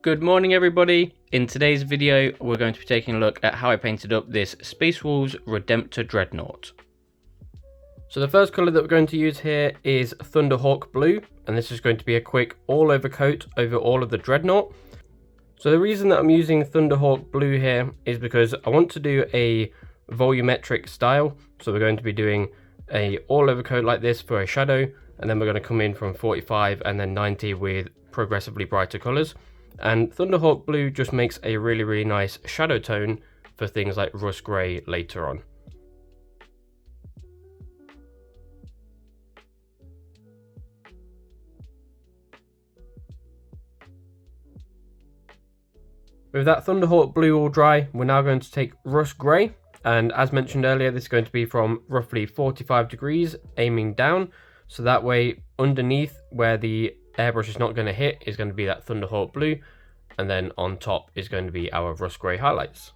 Good morning everybody. In today's video we're going to be taking a look at how I painted up this Space Wolves Redemptor Dreadnought. So the first colour that we're going to use here is Thunderhawk Blue, and this is going to be a quick all over coat over all of the Dreadnought. So the reason that I'm using Thunderhawk Blue here is because I want to do a volumetric style. So we're going to be doing a all over coat like this for a shadow, and then we're going to come in from 45 and then 90 with progressively brighter colours. And Thunderhawk Blue just makes a really nice shadow tone for things like Rust Grey later on. With that Thunderhawk Blue all dry, we're now going to take Rust Grey, and as mentioned earlier, this is going to be from roughly 45 degrees aiming down, so that way underneath where the airbrush is not going to hit is going to be that Thunderhawk Blue, and then on top is going to be our Rust Grey highlights.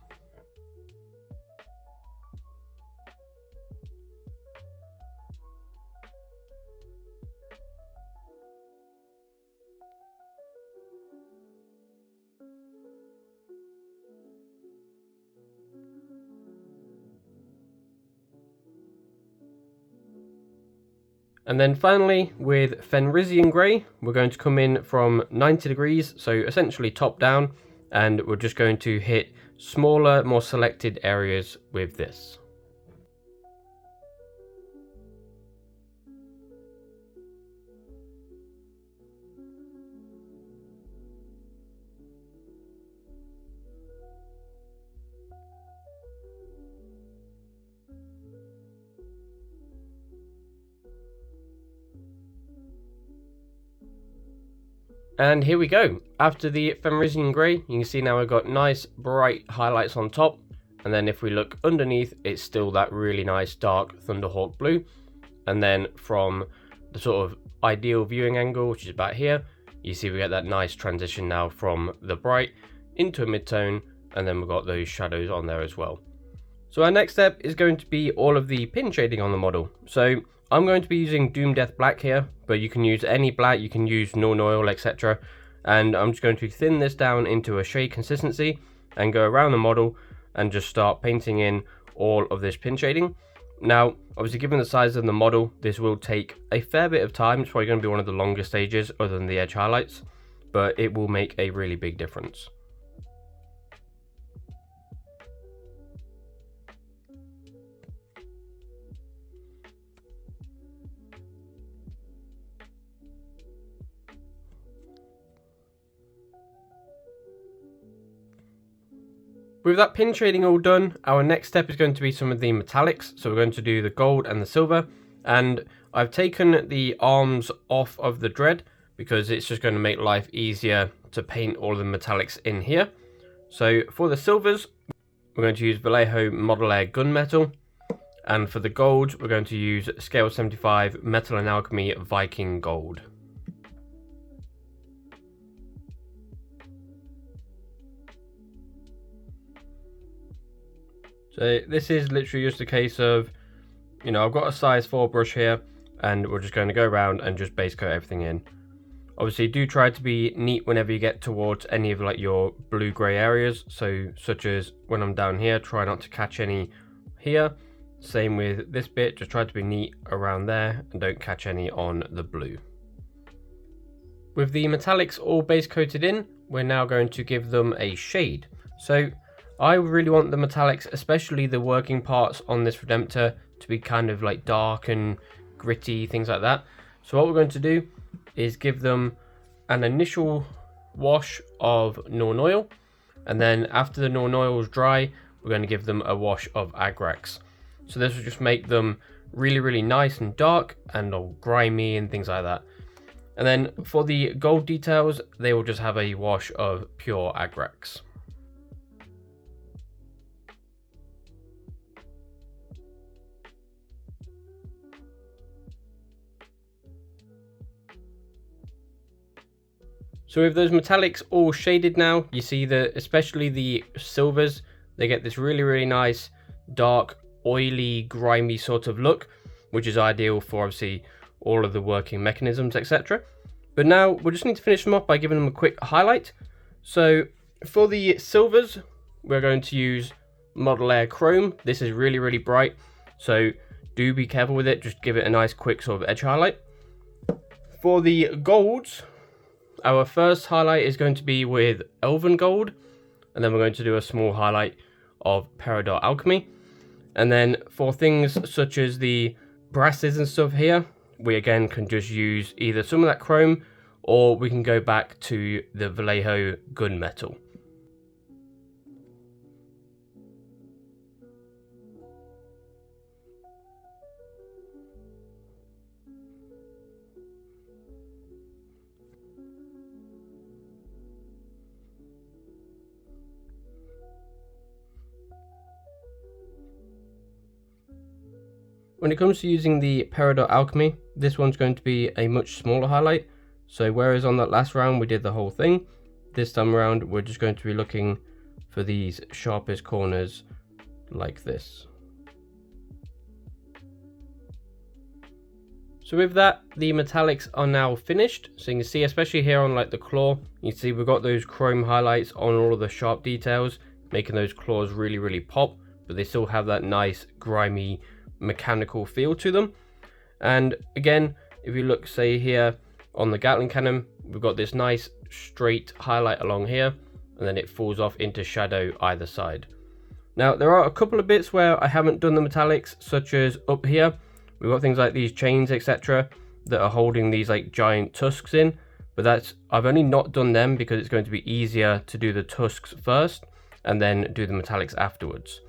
And then finally, with Fenrisian Grey, we're going to come in from 90 degrees, so essentially top down, and we're just going to hit smaller, more selected areas with this. And here we go. After the Fenrisian Grey, you can see now I've got nice bright highlights on top, and then if we look underneath, it's still that really nice dark Thunderhawk Blue. And then from the sort of ideal viewing angle, which is about here, you see we get that nice transition now from the bright into a mid-tone, and then we've got those shadows on there as well. So our next step is going to be all of the pin shading on the model. So I'm going to be using Doom Death Black here, but you can use any black, you can use Norn Oil, etc. And I'm just going to thin this down into a shade consistency and go around the model and just start painting in all of this pin shading. Now, obviously given the size of the model, this will take a fair bit of time. It's probably going to be one of the longest stages other than the edge highlights, but it will make a really big difference. With that pin shading all done, our next step is going to be some of the metallics. So we're going to do the gold and the silver, and I've taken the arms off of the dread because it's just going to make life easier to paint all of the metallics in here. So for the silvers, we're going to use Vallejo Model Air Gunmetal, and for the gold, we're going to use Scale 75 Metal and Alchemy Viking Gold. So this is literally just a case of, you know, I've got a size 4 brush here, and we're just going to go around and just base coat everything in. Obviously do try to be neat whenever you get towards any of like your blue-grey areas, so such as when I'm down here, try not to catch any here. Same with this bit, just try to be neat around there and don't catch any on the blue. With the metallics all base coated in, we're now going to give them a shade. So I really want the metallics, especially the working parts on this Redemptor, to be kind of like dark and gritty, things like that. So what we're going to do is give them an initial wash of Norn Oil, and then after the Norn Oil is dry, we're going to give them a wash of Agrax. So this will just make them really nice and dark and all grimy and things like that. And then for the gold details, they will just have a wash of pure Agrax. So with those metallics all shaded now, you see that especially the silvers, they get this really nice, dark, oily, grimy sort of look, which is ideal for obviously all of the working mechanisms, etc. But now we just need to finish them off by giving them a quick highlight. So for the silvers, we're going to use Model Air Chrome. This is really, really bright, so do be careful with it. Just give it a nice quick sort of edge highlight. For the golds, our first highlight is going to be with Elven Gold, and then we're going to do a small highlight of Peridot Alchemy. And then for things such as the brasses and stuff here, we again can just use either some of that chrome, or we can go back to the Vallejo gunmetal. When it comes to using the Peridot Alchemy, this one's going to be a much smaller highlight. So whereas on that last round we did the whole thing, this time around we're just going to be looking for these sharpest corners like this. So with that, the metallics are now finished. So you can see, especially here on like the claw, you can see we've got those chrome highlights on all of the sharp details, making those claws really, really pop, but they still have that nice grimy mechanical feel to them. And again, if you look, say here on the Gatling cannon, we've got this nice straight highlight along here, and then it falls off into shadow either side. Now there are a couple of bits where I haven't done the metallics, such as up here we've got things like these chains, etc., that are holding these like giant tusks in, but I've only not done them because it's going to be easier to do the tusks first and then do the metallics afterwards.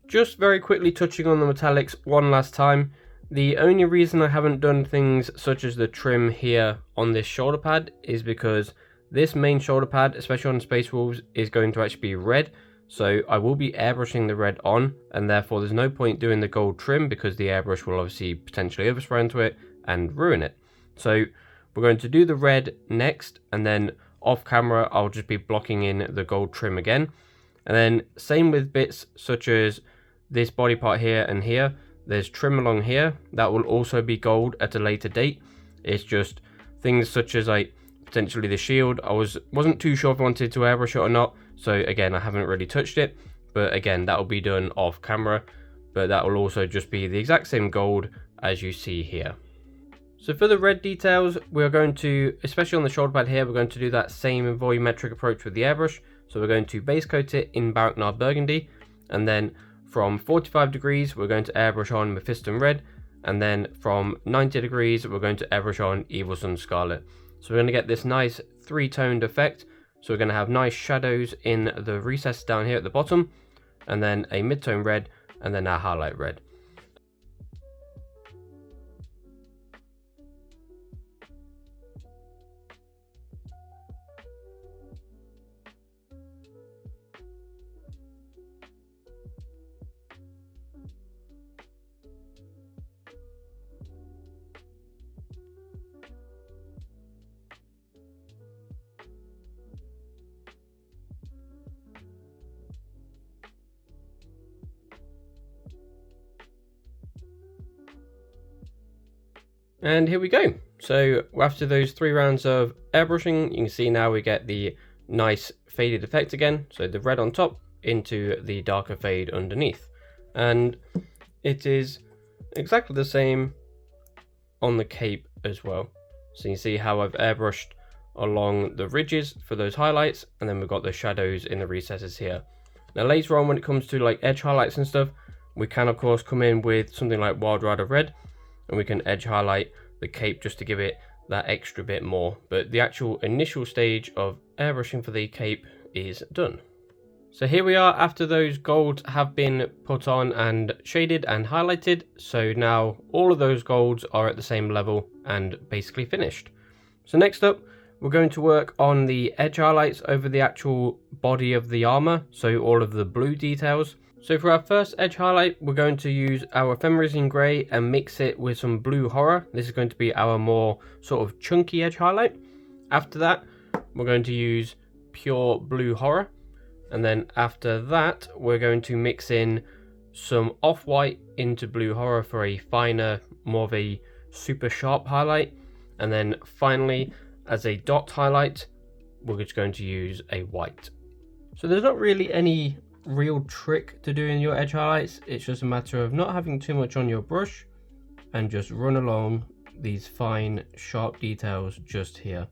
Just very quickly touching on the metallics one last time, the only reason I haven't done things such as the trim here on this shoulder pad is because this main shoulder pad, especially on Space Wolves, is going to actually be red, so I will be airbrushing the red on, and therefore there's no point doing the gold trim because the airbrush will obviously potentially overspray into it and ruin it. So we're going to do the red next, and then off camera I'll just be blocking in the gold trim again. And then same with bits such as this body part here and here, there's trim along here that will also be gold at a later date. It's just things such as like potentially the shield, I wasn't too sure if I wanted to airbrush it or not, so again I haven't really touched it, but again that will be done off camera, but that will also just be the exact same gold as you see here. So for the red details, we're going to, especially on the shoulder pad here, we're going to do that same volumetric approach with the airbrush. So we're going to base coat it in Baraknar Burgundy, and then from 45 degrees we're going to airbrush on Mephiston Red, and then from 90 degrees we're going to airbrush on Evil Sunz Scarlet. So we're going to get this nice three-toned effect. So we're going to have nice shadows in the recess down here at the bottom, and then a mid-tone red, and then our highlight red. And here we go. So after those 3 rounds of airbrushing, you can see now we get the nice faded effect again. So the red on top into the darker fade underneath. And it is exactly the same on the cape as well. So you see how I've airbrushed along the ridges for those highlights, and then we've got the shadows in the recesses here. Now later on, when it comes to like edge highlights and stuff, we can of course come in with something like Wild Rider Red, and we can edge highlight the cape just to give it that extra bit more. But the actual initial stage of airbrushing for the cape is done. So here we are after those golds have been put on and shaded and highlighted. So now all of those golds are at the same level and basically finished. So next up, we're going to work on the edge highlights over the actual body of the armor, so all of the blue details. So for our first edge highlight, we're going to use our Ephemerisine Grey and mix it with some Blue Horror. This is going to be our more sort of chunky edge highlight. After that, we're going to use pure Blue Horror. And then after that, we're going to mix in some Off-White into Blue Horror for a finer, more of a super sharp highlight. And then finally, as a dot highlight, we're just going to use a white. So there's not really any real trick to doing your edge highlights. It's just a matter of not having too much on your brush and just run along these fine sharp details just here.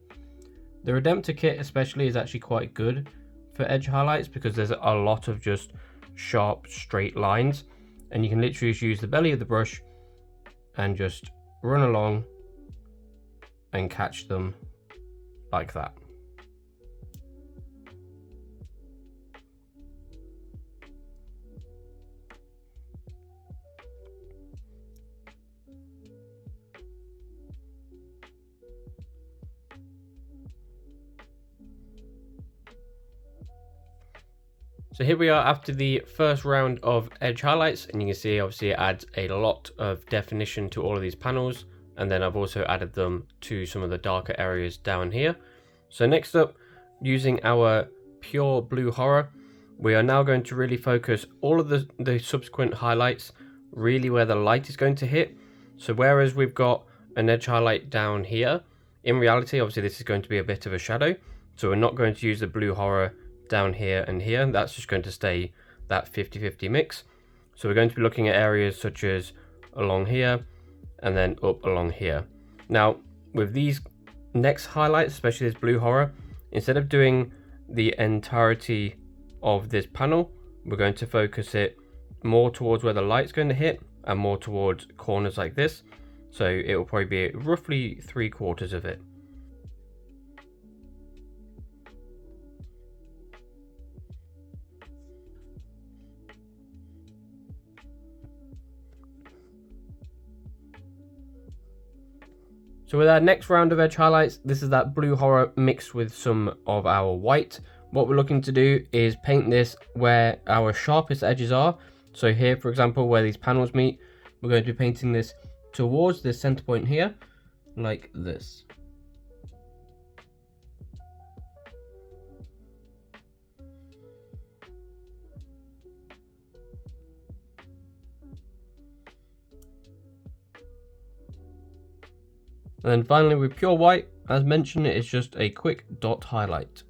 The Redemptor kit especially is actually quite good for edge highlights because there's a lot of just sharp straight lines, and you can literally just use the belly of the brush and just run along and catch them like that. So here we are after the first round of edge highlights, and you can see obviously it adds a lot of definition to all of these panels, and then I've also added them to some of the darker areas down here. So next up, using our pure blue horror, we are now going to really focus all of the subsequent highlights really where the light is going to hit. So whereas we've got an edge highlight down here, in reality obviously this is going to be a bit of a shadow, so we're not going to use the blue horror down here and here. That's just going to stay that 50-50 mix. So we're going to be looking at areas such as along here and then up along here. Now with these next highlights, especially this blue horror, instead of doing the entirety of this panel, we're going to focus it more towards where the light's going to hit and more towards corners like this. So it will probably be roughly 3/4 of it. So with our next round of edge highlights, this is that blue horror mixed with some of our white. What we're looking to do is paint this where our sharpest edges are. So here, for example, where these panels meet, we're going to be painting this towards this center point here, like this. And then finally with pure white, as mentioned, it's just a quick dot highlight.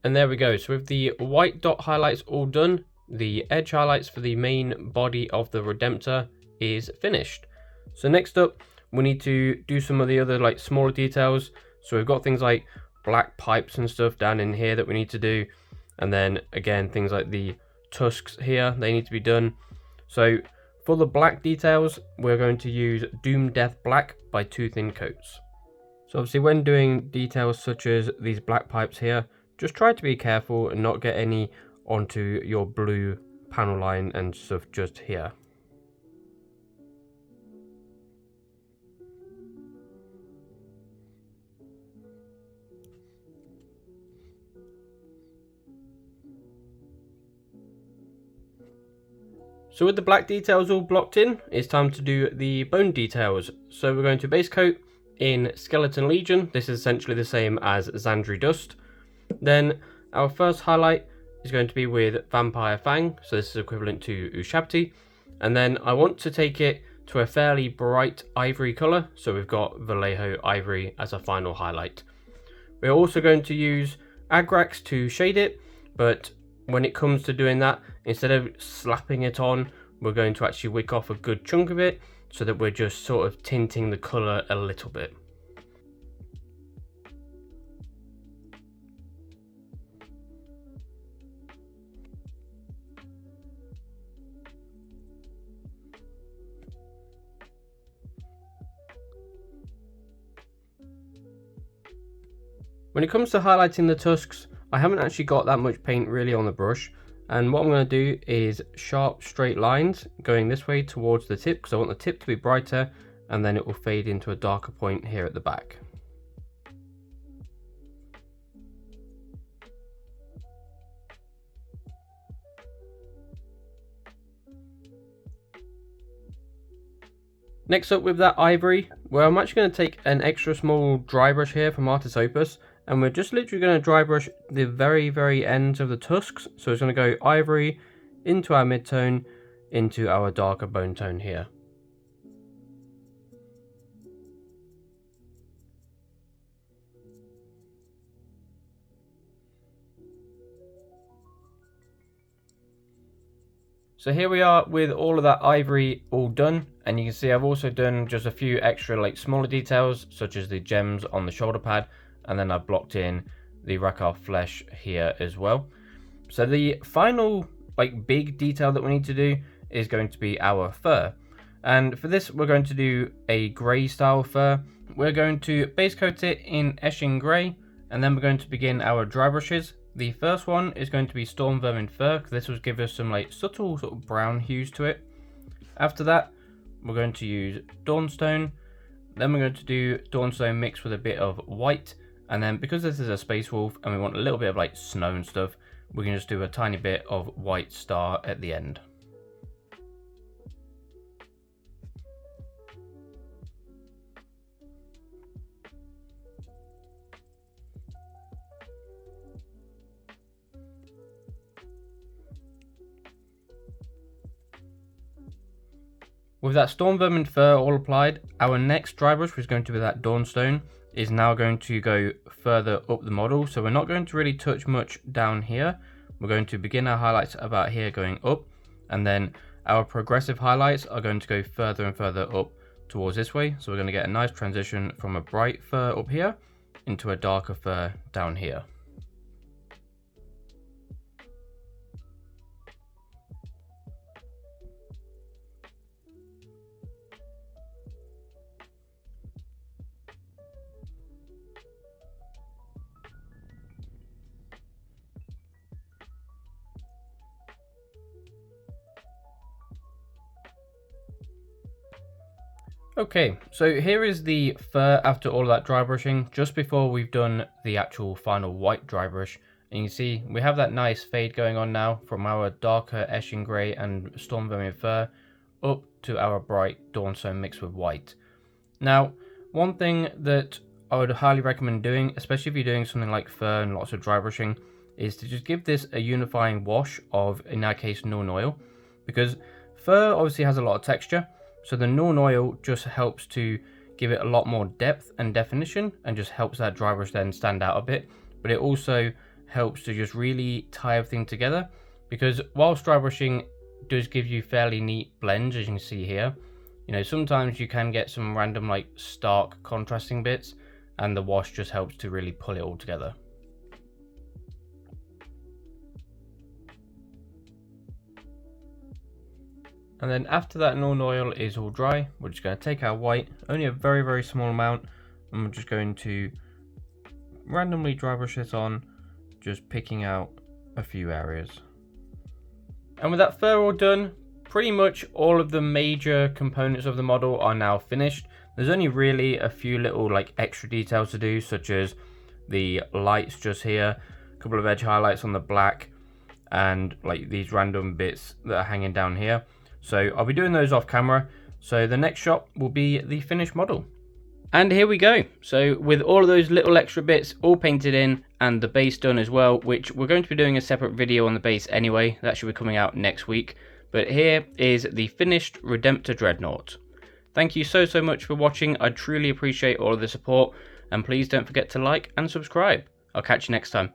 And there we go. So with the white dot highlights all done, the edge highlights for the main body of the Redemptor is finished. So next up, we need to do some of the other like smaller details. So we've got things like black pipes and stuff down in here that we need to do. And then again, things like the tusks here, they need to be done. So for the black details, we're going to use Doom Death Black by Two Thin Coats. So obviously when doing details such as these black pipes here, just try to be careful and not get any onto your blue panel line and stuff just here. So with the black details all blocked in, it's time to do the bone details. So we're going to base coat in Skeleton Legion. This is essentially the same as Xandri Dust. Then our first highlight is going to be with Vampire Fang. So this is equivalent to Ushabti. And then I want to take it to a fairly bright ivory color. So we've got Vallejo Ivory as a final highlight. We're also going to use Agrax to shade it, but when it comes to doing that, instead of slapping it on, we're going to actually wick off a good chunk of it so that we're just sort of tinting the color a little bit. When it comes to highlighting the tusks, I haven't actually got that much paint really on the brush, and what I'm going to do is sharp straight lines going this way towards the tip, because I want the tip to be brighter, and then it will fade into a darker point here at the back. Next up with that ivory, well, I'm actually going to take an extra small dry brush here from Artis Opus, and we're just literally going to dry brush the very ends of the tusks. So it's going to go ivory into our mid-tone, into our darker bone tone here. So here we are with all of that ivory all done, and you can see I've also done just a few extra like smaller details such as the gems on the shoulder pad, and then I've blocked in the Rakarth flesh here as well. So the final like big detail that we need to do is going to be our fur, and for this we're going to do a grey style fur. We're going to base coat it in Eshin grey, and then we're going to begin our dry brushes. The first one is going to be Storm Vermin Fur, because this will give us some like subtle sort of brown hues to it. After that, we're going to use Dawnstone. Then we're going to do Dawnstone mixed with a bit of white. And then because this is a Space Wolf and we want a little bit of like snow and stuff, we can just do a tiny bit of white star at the end. With that Storm Vermin Fur all applied, our next dry brush, which is going to be that Dawnstone, is now going to go further up the model. So we're not going to really touch much down here. We're going to begin our highlights about here going up, and then our progressive highlights are going to go further and further up towards this way. So we're going to get a nice transition from a bright fur up here into a darker fur down here. Okay, so here is the fur after all of that dry brushing, just before we've done the actual final white dry brush. And you can see we have that nice fade going on now from our darker Eshin grey and Storm Vermin Fur up to our bright Dawnstone mixed with white. Now, one thing that I would highly recommend doing, especially if you're doing something like fur and lots of dry brushing, is to just give this a unifying wash of, in our case, Nuln Oil, because fur obviously has a lot of texture. So the Nuln Oil just helps to give it a lot more depth and definition, and just helps that dry brush then stand out a bit. But it also helps to just really tie everything together, because whilst dry brushing does give you fairly neat blends, as you can see here, you know, sometimes you can get some random like stark contrasting bits, and the wash just helps to really pull it all together. And then after that Nuln Oil is all dry, we're just going to take our white, only a very small amount, and we're just going to randomly dry brush this on, just picking out a few areas. And with that fur all done, pretty much all of the major components of the model are now finished. There's only really a few little like extra details to do, such as the lights just here, a couple of edge highlights on the black, and like these random bits that are hanging down here. So I'll be doing those off camera. So the next shot will be the finished model. And here we go. So with all of those little extra bits all painted in and the base done as well, which we're going to be doing a separate video on the base anyway. That should be coming out next week. But here is the finished Redemptor Dreadnought. Thank you so much for watching. I truly appreciate all of the support. And please don't forget to like and subscribe. I'll catch you next time.